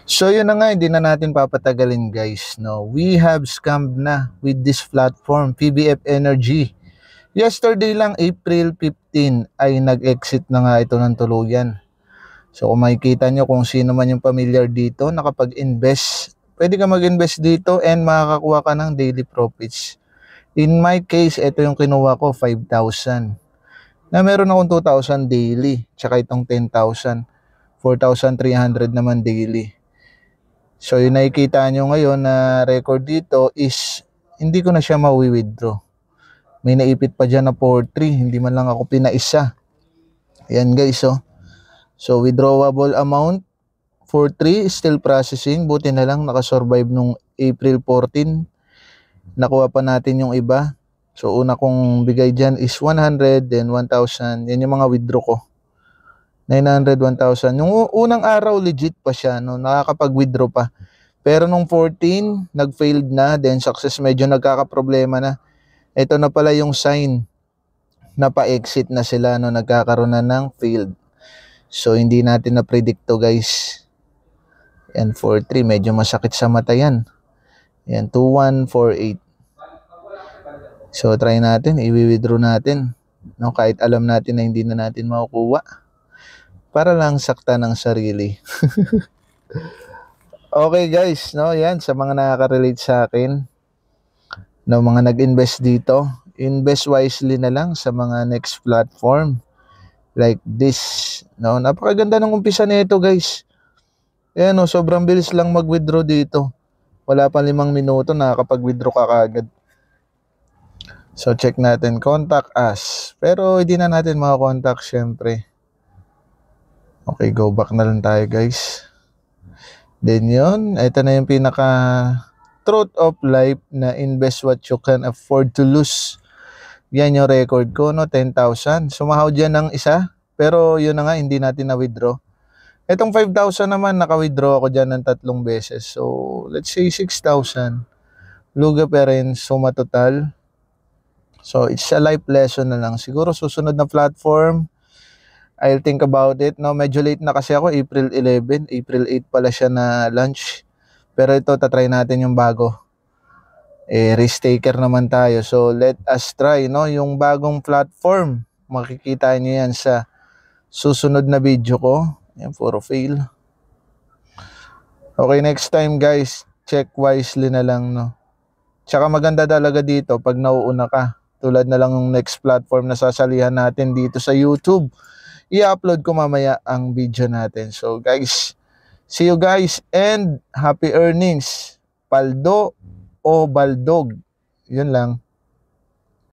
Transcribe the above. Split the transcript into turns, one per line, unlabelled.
So yun na nga, hindi na natin papatagalin guys. No, we have scammed na with this platform, PBF Energy. Yesterday lang, April 15, ay nag-exit na nga ito ng tuluyan. So kung makikita nyo kung sino man yung familiar dito, nakapag-invest, pwede ka mag-invest dito and makakakuha ka ng daily profits. In my case, ito yung kinuha ko, 5,000. Na meron akong 2,000 daily, tsaka itong 10,000. 4,300 naman daily. So yung nakikita nyo ngayon na record dito is hindi ko na siya mawi-withdraw. May naipit pa dyan na 4,3, hindi man lang ako pinaisa. Ayan guys, oh. So withdrawable amount 4,3 still processing. Buti na lang nakasurvive nung April 14. Nakuha pa natin yung iba. So una kong bigay dyan is 100, then 1,000. Yan yung mga withdraw ko. 900, 1,000. Yung unang araw legit pa siya, no? Nakakapag-withdraw pa. Pero nung 14, nag-failed na, then success, medyo nagkakaproblema na. Ito na pala yung sign na pa-exit na sila, no? Nagkakaroon na ng failed. So hindi natin na-predict to guys. Yan, 4,3, medyo masakit sa mata yan. Yan, 2,148. So try natin, i-withdraw natin, no? Kahit alam natin na hindi na natin makukuha. Para lang sakta ng sarili. Okay guys, no, yan sa mga nakaka-relate sa akin, no, mga nag-invest dito, invest wisely na lang sa mga next platform like this, no. Napakaganda ng umpisa nito guys. Ayan, no, sobrang bilis lang mag-withdraw dito. Wala pa 5 minuto nakakapag-withdraw ka kaagad. So check natin, contact us. Pero hindi na natin makakontact syempre. Okay, go back na lang tayo guys. Then yun, ito na yung pinaka truth of life na invest what you can afford to lose. Yan yung record ko, no, 10,000. Sumahaw dyan ng isa, pero yun na nga, hindi natin na-withdraw. Itong 5,000 naman, naka-withdraw ako dyan ng 3 beses. So, let's say 6,000. Luga pa rin, suma total. So, it's a life lesson na lang. Siguro susunod na platform, I'll think about it. No, medyo late na kasi ako, April 11. April 8 pala siya na launch. Pero ito, tatry natin yung bago. Risk taker naman tayo. So, let us try, no? Yung bagong platform. Makikita niyo yan sa susunod na video ko. Yan, puro fail. Okay, next time guys, check wisely na lang, no? Tsaka maganda talaga dito pag nauuna ka. Tulad na lang yung next platform na sasalihan natin dito sa YouTube. I-upload ko mamaya ang video natin. So guys, see you guys and happy earnings. Paldo o baldog. Yun lang.